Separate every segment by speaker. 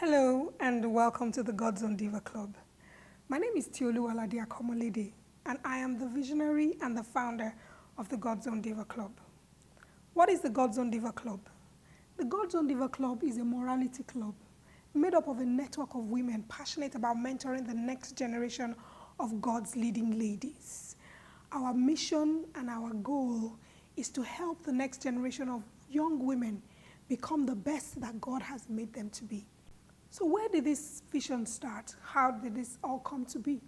Speaker 1: Hello and welcome to the Godsowndiva Club. My name is TiOluwalade Akomolede and I am the visionary and the founder of the Godsowndiva Club. What is the Godsowndiva Club? The Godsowndiva Club is a morality club made up of a network of women passionate about mentoring the next generation of God's leading ladies. Our mission and our goal is to help the next generation of young women become the best that God has made them to be. So where did this vision start? How did this all come to be?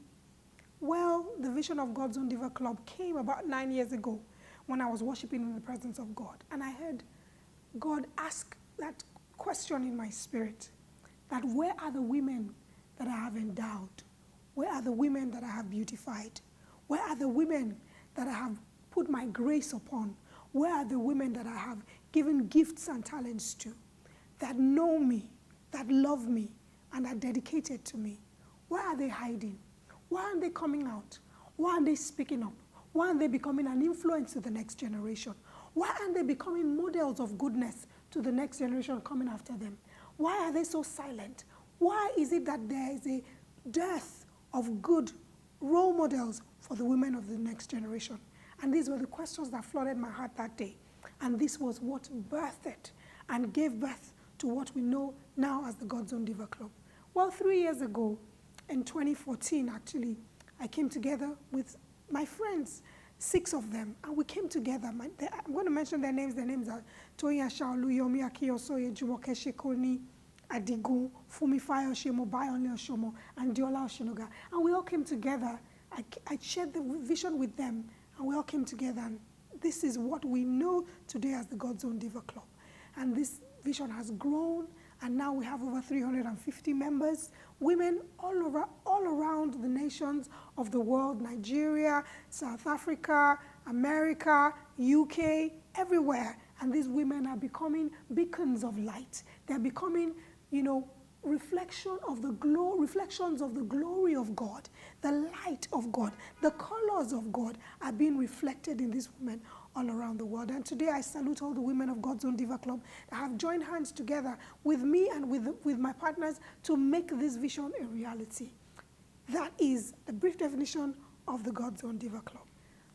Speaker 1: Well, the vision of Godsowndiva Club came about 9 years ago when I was worshiping in the presence of God. And I heard God ask that question in my spirit, that where are the women that I have endowed? Where are the women that I have beautified? Where are the women that I have put my grace upon? Where are the women that I have given gifts and talents to, that know me, that love me, and are dedicated to me? Why are they hiding? Why aren't they coming out? Why aren't they speaking up? Why aren't they becoming an influence to the next generation? Why aren't they becoming models of goodness to the next generation coming after them? Why are they so silent? Why is it that there is a dearth of good role models for the women of the next generation? And these were the questions that flooded my heart that day. And this was what birthed and gave birth to what we know now as the Godsowndiva Club. Well, 3 years ago, in 2014 actually, I came together with my friends, 6 of them, and we came together. I'm going to mention their names. Their names are Toyin Ashaolu, Yomi Akiyosoye, Jumoke Shekoni, Adigun, Fumifayo Shemo, Bayonle Oshomo, and Diola Oshinoga. And we all came together. I shared the vision with them, and we all came together. And this is what we know today as the Godsowndiva Club. And this vision has grown, and now we have over 350 members, women all around the nations of the world, Nigeria, South Africa, America, UK, everywhere. And these women are becoming beacons of light. They're becoming, reflections of the glory of God, the light of God, the colors of God are being reflected in these women all around the world. And today I salute all the women of Godsowndiva Club that have joined hands together with me and with my partners to make this vision a reality. That is the brief definition of the Godsowndiva Club.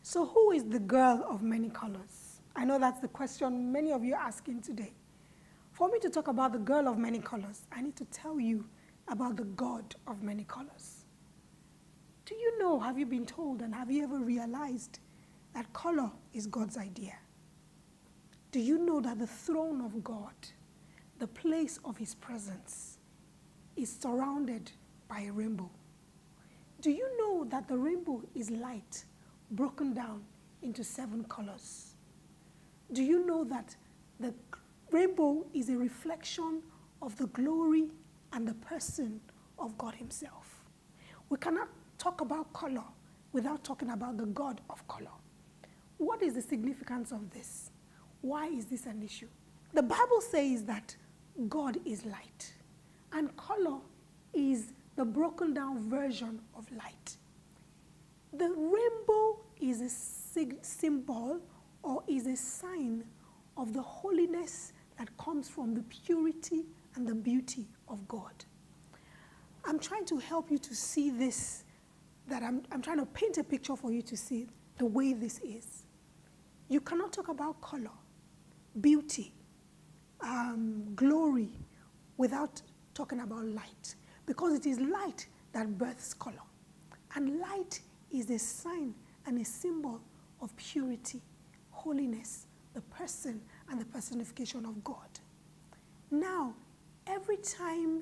Speaker 1: So who is the girl of many colors? I know that's the question many of you are asking today. For me to talk about the girl of many colors, I need to tell you about the God of many colors. Do you know, have you been told, and have you ever realized that color is God's idea? Do you know that the throne of God, the place of his presence, is surrounded by a rainbow? Do you know that the rainbow is light broken down into 7 colors? Do you know that the rainbow is a reflection of the glory and the person of God himself? We cannot talk about color without talking about the God of color. What is the significance of this? Why is this an issue? The Bible says that God is light, and color is the broken down version of light. The rainbow is a symbol or is a sign of the holiness that comes from the purity and the beauty of God. I'm trying to help you to see this, that I'm trying to paint a picture for you to see the way this is. You cannot talk about color, beauty, glory without talking about light, because it is light that births color. And light is a sign and a symbol of purity, holiness, the person and the personification of God. Now, every time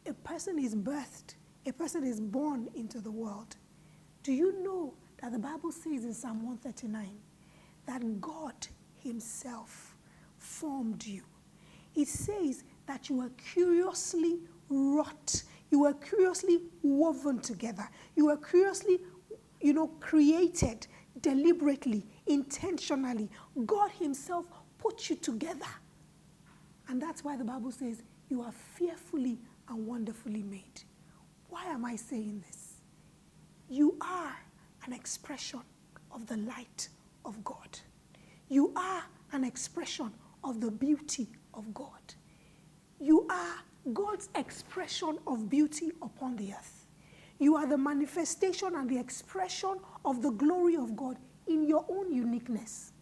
Speaker 1: a person is birthed, a person is born into the world, do you know that the Bible says in Psalm 139 that God himself formed you? It says that you were curiously wrought, you were curiously woven together, you were curiously, created deliberately, intentionally. God himself put you together. And that's why the Bible says you are fearfully and wonderfully made. Why am I saying this? You are an expression of the light of God. You are an expression of the beauty of God. You are God's expression of beauty upon the earth. You are the manifestation and the expression of the glory of God in your own uniqueness.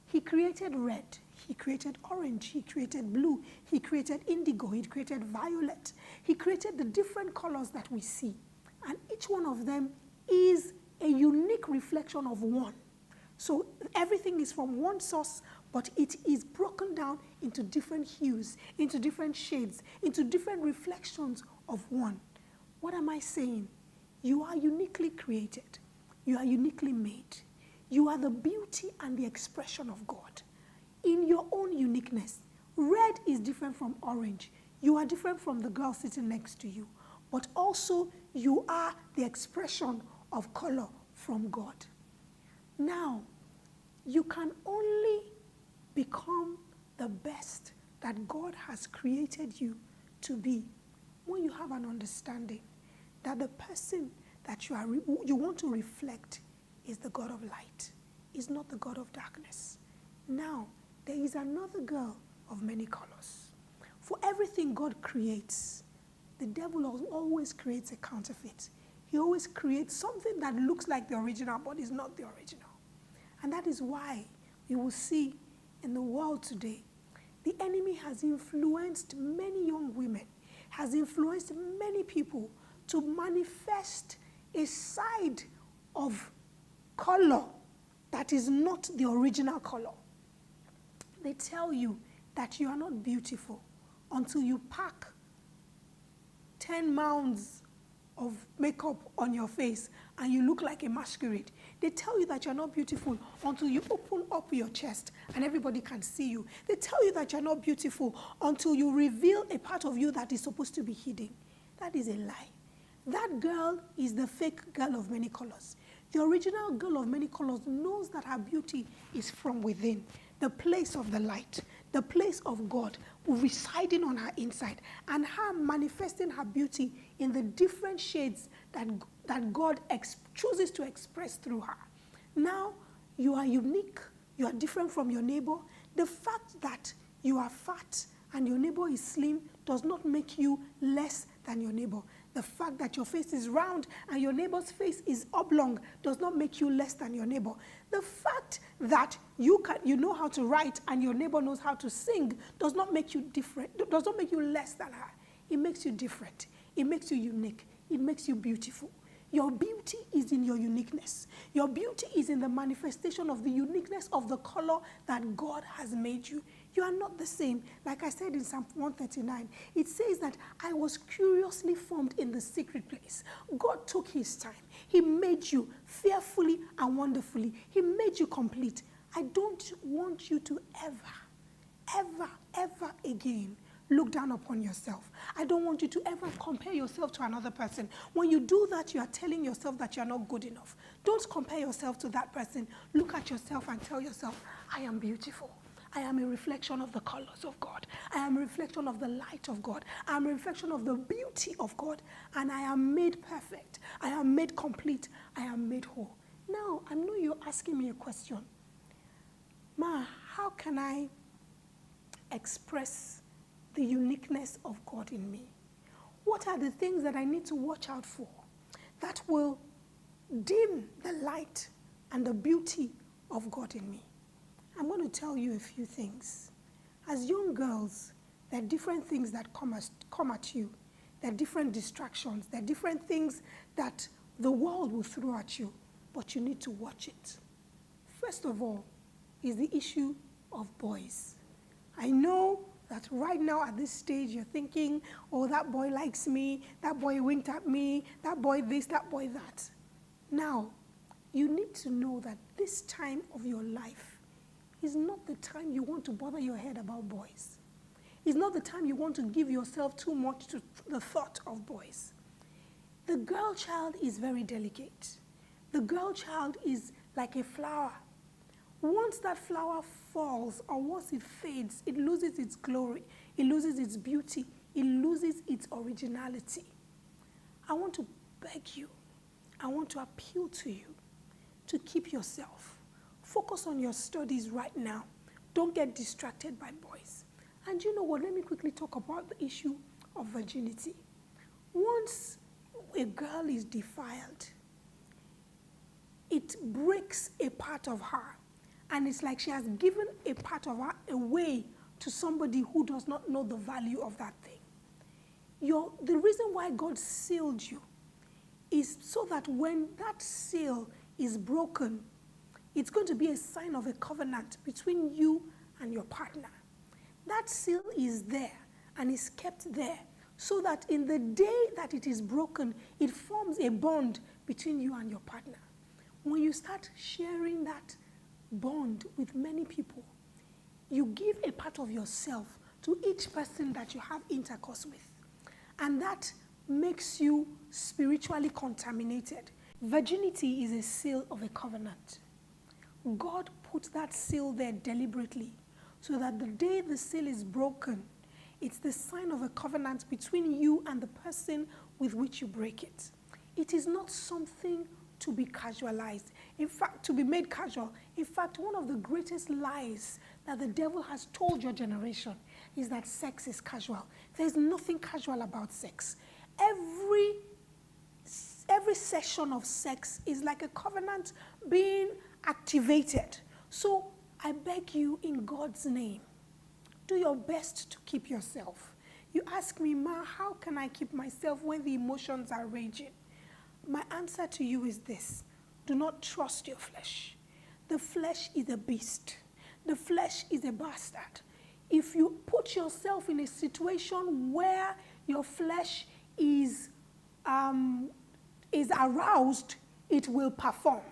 Speaker 1: He created red, he created orange, he created blue, he created indigo, he created violet. He created the different colors that we see. And each one of them is a unique reflection of one. So everything is from one source, but it is broken down into different hues, into different shades, into different reflections of one. What am I saying? You are uniquely created. You are uniquely made. You are the beauty and the expression of God in your own uniqueness. Red is different from orange. You are different from the girl sitting next to you. But also, you are the expression of color from God. Now, you can only become the best that God has created you to be when you have an understanding that the person that you want to reflect is the God of light, is not the God of darkness. Now, there is another girl of many colors. For everything God creates, the devil always creates a counterfeit. He always creates something that looks like the original, but is not the original. And that is why you will see in the world today, the enemy has influenced many young women, has influenced many people to manifest a side of color that is not the original color. They tell you that you are not beautiful until you pack 10 mounds of makeup on your face and you look like a masquerade. They tell you that you're not beautiful until you open up your chest and everybody can see you. They tell you that you're not beautiful until you reveal a part of you that is supposed to be hidden. That is a lie. That girl is the fake girl of many colors. The original girl of many colors knows that her beauty is from within, the place of the light, the place of God residing on her inside, and her manifesting her beauty in the different shades that God chooses to express through her. Now, you are unique, you are different from your neighbor. The fact that you are fat and your neighbor is slim does not make you less than your neighbor. The fact that your face is round and your neighbor's face is oblong does not make you less than your neighbor. The fact that you know how to write and your neighbor knows how to sing does not make you different, does not make you less than her. It makes you different. It makes you unique. It makes you beautiful. Your beauty is in your uniqueness. Your beauty is in the manifestation of the uniqueness of the color that God has made you. You are not the same. Like I said in Psalm 139, it says that I was curiously formed in the secret place. God took his time. He made you fearfully and wonderfully. He made you complete. I don't want you to ever again look down upon yourself. I don't want you to ever compare yourself to another person. When you do that, you are telling yourself that you are not good enough. Don't compare yourself to that person. Look at yourself and tell yourself, I am beautiful. I am a reflection of the colors of God. I am a reflection of the light of God. I am a reflection of the beauty of God. And I am made perfect. I am made complete. I am made whole. Now, I know you're asking me a question. Ma, how can I express the uniqueness of God in me? What are the things that I need to watch out for that will dim the light and the beauty of God in me? I'm going to tell you a few things. As young girls, there are different things that come at you. There are different distractions. There are different things that the world will throw at you, but you need to watch it. First of all is the issue of boys. I know that right now at this stage you're thinking, oh, that boy likes me, that boy winked at me, that boy this, that boy that. Now, you need to know that this time of your life is not the time you want to bother your head about boys. It's not the time you want to give yourself too much to the thought of boys. The girl child is very delicate. The girl child is like a flower. Once that flower falls or once it fades, it loses its glory, it loses its beauty, it loses its originality. I want to beg you, I want to appeal to you to keep yourself. Focus on your studies right now. Don't get distracted by boys. And you know what? Let me quickly talk about the issue of virginity. Once a girl is defiled, it breaks a part of her. And it's like she has given a part of her away to somebody who does not know the value of that thing. The reason why God sealed you is so that when that seal is broken, it's going to be a sign of a covenant between you and your partner. That seal is there and is kept there so that in the day that it is broken, it forms a bond between you and your partner. When you start sharing that bond with many people, you give a part of yourself to each person that you have intercourse with. And that makes you spiritually contaminated. Virginity is a seal of a covenant. God put that seal there deliberately so that the day the seal is broken, it's the sign of a covenant between you and the person with which you break it. It is not something to be casualized. In fact, to be made casual. In fact, one of the greatest lies that the devil has told your generation is that sex is casual. There's nothing casual about sex. Every session of sex is like a covenant being activated. So I beg you in God's name, do your best to keep yourself. You ask me, Ma, how can I keep myself when the emotions are raging? My answer to you is this: do not trust your flesh. The flesh is a beast. The flesh is a bastard. If you put yourself in a situation where your flesh is aroused, it will perform.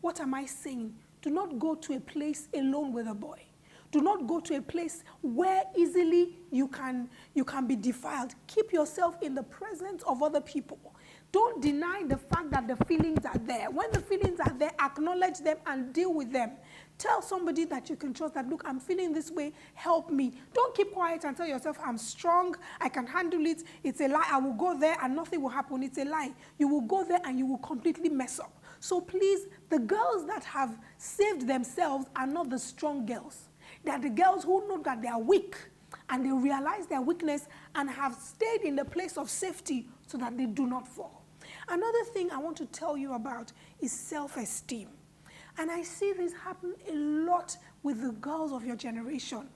Speaker 1: What am I saying? Do not go to a place alone with a boy. Do not go to a place where easily you can be defiled. Keep yourself in the presence of other people. Don't deny the fact that the feelings are there. When the feelings are there, acknowledge them and deal with them. Tell somebody that you can trust that, look, I'm feeling this way, help me. Don't keep quiet and tell yourself, I'm strong, I can handle it. It's a lie. I will go there and nothing will happen. It's a lie. You will go there and you will completely mess up. So please, the girls that have saved themselves are not the strong girls. They are the girls who know that they are weak and they realize their weakness and have stayed in the place of safety so that they do not fall. Another thing I want to tell you about is self-esteem. And I see this happen a lot with the girls of your generation.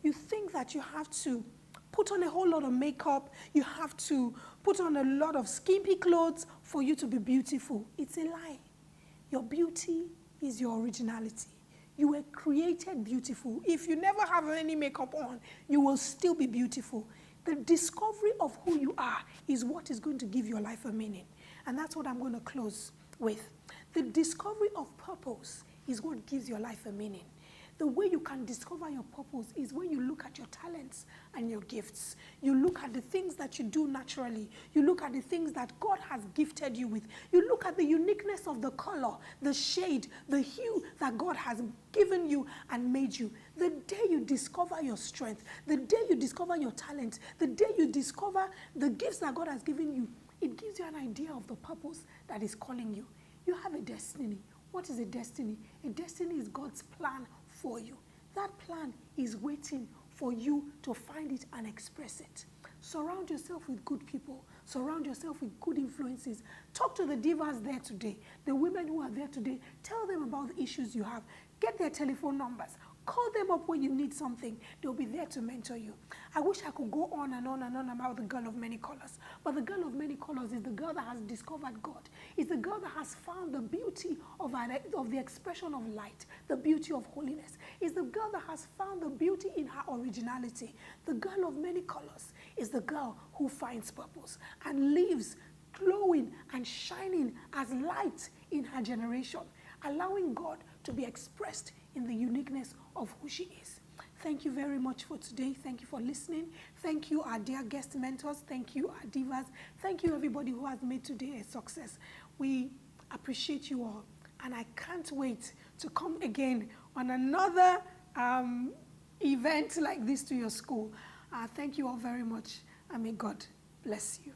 Speaker 1: You think that you have to put on a whole lot of makeup, you have to put on a lot of skimpy clothes for you to be beautiful. It's a lie. Your beauty is your originality. You were created beautiful. If you never have any makeup on, you will still be beautiful. The discovery of who you are is what is going to give your life a meaning. And that's what I'm going to close with. The discovery of purpose is what gives your life a meaning. The way you can discover your purpose is when you look at your talents and your gifts. You look at the things that you do naturally. You look at the things that God has gifted you with. You look at the uniqueness of the color, the shade, the hue that God has given you and made you. The day you discover your strength, the day you discover your talent, the day you discover the gifts that God has given you, it gives you an idea of the purpose that is calling you. You have a destiny. What is a destiny? A destiny is God's plan for you. That plan is waiting for you to find it and express it. Surround yourself with good people. Surround yourself with good influences. Talk to the divas there today, the women who are there today. Tell them about the issues you have. Get their telephone numbers. Call them up when you need something. They'll be there to mentor you. I wish I could go on and on and on about the girl of many colors. But the girl of many colors is the girl that has discovered God. It's the girl that has found the beauty of the expression of light, the beauty of holiness. It's the girl that has found the beauty in her originality. The girl of many colors is the girl who finds purpose and lives glowing and shining as light in her generation, allowing God to be expressed in the uniqueness of who she is. Thank you very much for today. Thank you for listening. Thank you, our dear guest mentors. Thank you, our divas. Thank you, everybody who has made today a success. We appreciate you all, and I can't wait to come again on another event like this to your school. Thank you all very much, and may God bless you.